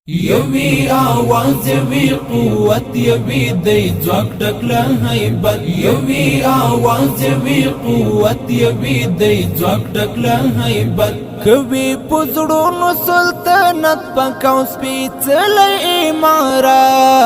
یوی آواز یوی قوت یوی دی ځواک ټکله هیبت یوی آواز یوی قوت یوی دی ځواک ټکله هیبت کوي پزړونو سلطنت پکاو سپېڅلی امارات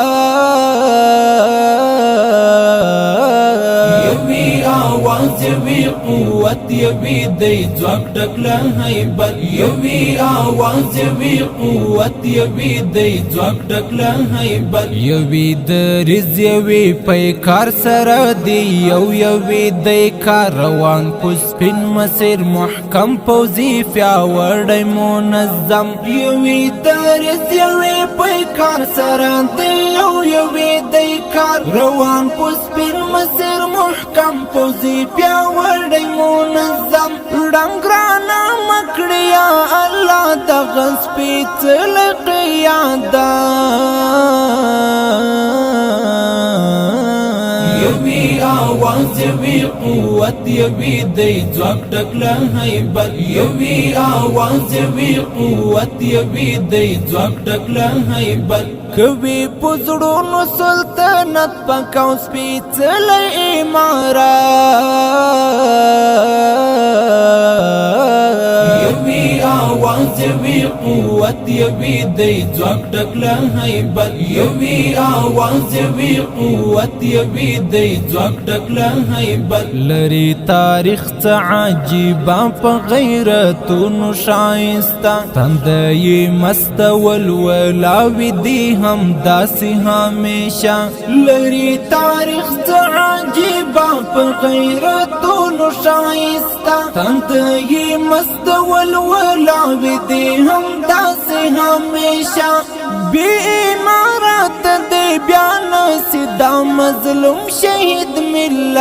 یوی آواز یوی قوت یوی دی ځواک ټکله هیبت یوی آواز یوی قوت یوی دی ځواک ټکله هیبت یوی دریځ یوی پیکار سره دی یوی دی کار روان په سپین مسیر محکم پوځي پیاوړی منظم یوی دریځ یوی پیکار سره دی یوی دی کار روان په سپین مسیر محکم پوځي پیاوړی منظم ډنګرانه مکړه یا الله دغه سپېڅلی یوی آواز یوی قوت یوی دی ځواک ټکله هیبت یوی آواز یوی قوت یوی دی ځواک ټکله هیبت کوي پزړونو سلطنت پکاو سپېڅلی امارات یوی آواز یوی قوت یوی دی ځواک ټکله هیبت یوی آواز یوی قوت یوی دی ځواک ټکله هیبت لري تاریخ څه عجیبه په غیرتونو ښایسته تندی مست ولولاوي دي هم داسې همیشه لري تاریخ څه عجیبه په غیرتونو ښایسته تندی مست ولولاوي دي هم داسې همیشه بی امارت دی بیا نسی دا مظلوم شهید ملت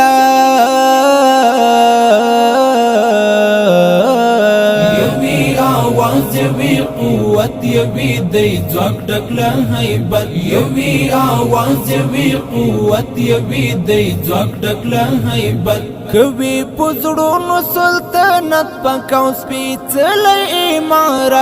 یوی آواز یوی قوت یوی دی ځواک ټکله هیبت یوی آواز یوی قوت یوی دی ځواک ټکله هیبت کوي پزړونو سلطنت پکاو سپېڅلی امارات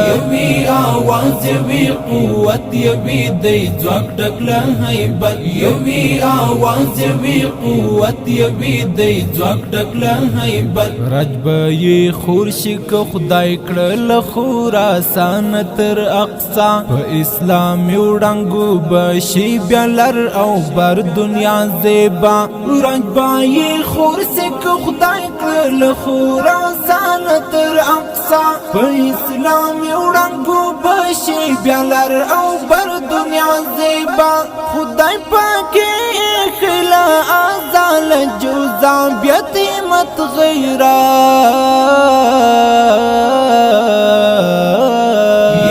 یوی آواز یوی قوت یوی دی ځواک ټکله هیبت یوی آواز یوی قوت یوی دی ځواک ټکله هیبت رجبی خورشي که خدای کړل خراسان تر اقصا په اسلامي وړانګو بشي بیا لر او بر دنیا زیبا رجبی خورشي که خدای کړل خراسان تر اقصا په اسلامي وړانګو بشي بیا لر او بر دنیا زیبا خدای پاکي خلا ازال جوزا بیتیمت غیرات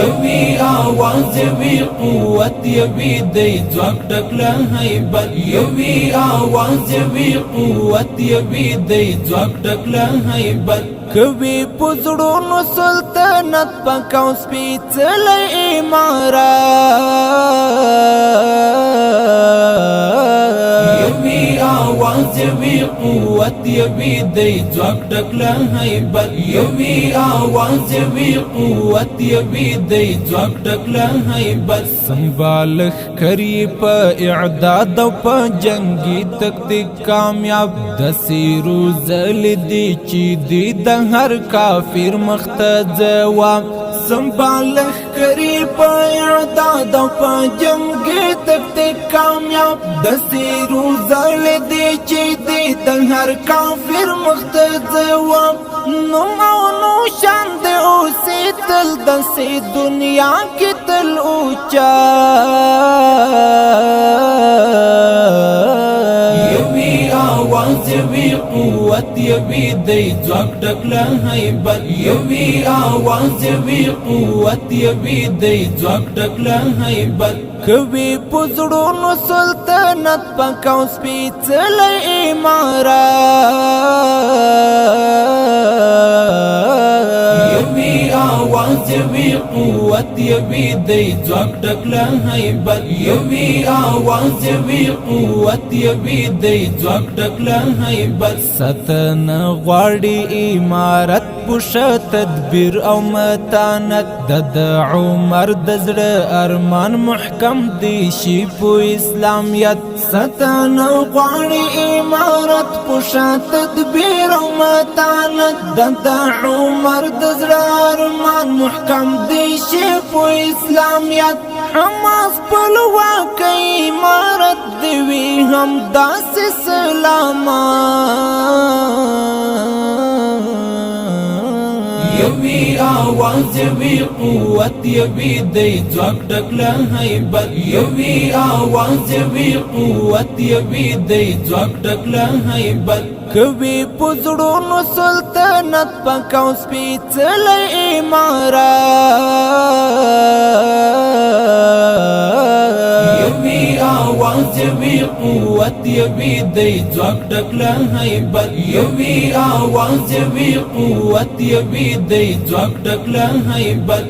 یوی آواز یوی قوت یوی دی ځواک ټکله هیبت یوی آواز یوی قوت یوی دی ځواک ټکله هیبت کوي پزړونو سلطنت پکاو سپېڅلی امارات یوی آواز یوی قوت یوی دی ځواک ټکله هیبت یوی آواز یوی قوت یوی دی ځواک ټکله هیبت سنبالخ کری په اعداد او په جنگي تکتیک کامیاب د سیرو زل دی چې دی د هر کافر مخته جواب سنبالخ کری په اعداد او په جنگي تکتیک کامیاب د سیرو زل دی چې دی د هر کافر مخته جواب نوم او نوشان دی اوسې تل داسې دنیا کې تل اوچا یوی آواز یوی قوت یوی دی ځواک ټکله هیبت یوی آواز یوی قوت یوی دی ځواک ټکله هیبت کوي پزړونو سلطنت پکاو سپېڅلی امارات یوی آواز आवाज वि قوت یوی دی ځواک ټکله هیبت یوی आवाज وی قوت یوی دی ځواک ټکله هیبت ستن غواړي امارت پوش تدبیر او متانت د عمر د زړه ارمان محکم دی شي په اسلامیت ستن غواړي امارت پوش تدبیر او متانت د عمر د زړه ارمان محکم دی شي په اسلامیت حماس پلواک امارت دی وی هم داس سلامات یوی آواز وی قوت یوی دی ځواک ټکله هیبت یوی آواز وی قوت یوی دی ځواک ټکله هیبت کوي پزړونو سلطنت پکاو سپېڅلی امارات یوی آواز وی قوت یوی دی ځواک ټکله هیبت یوی آواز وی قوت یوی دی ځواک ټکله هیبت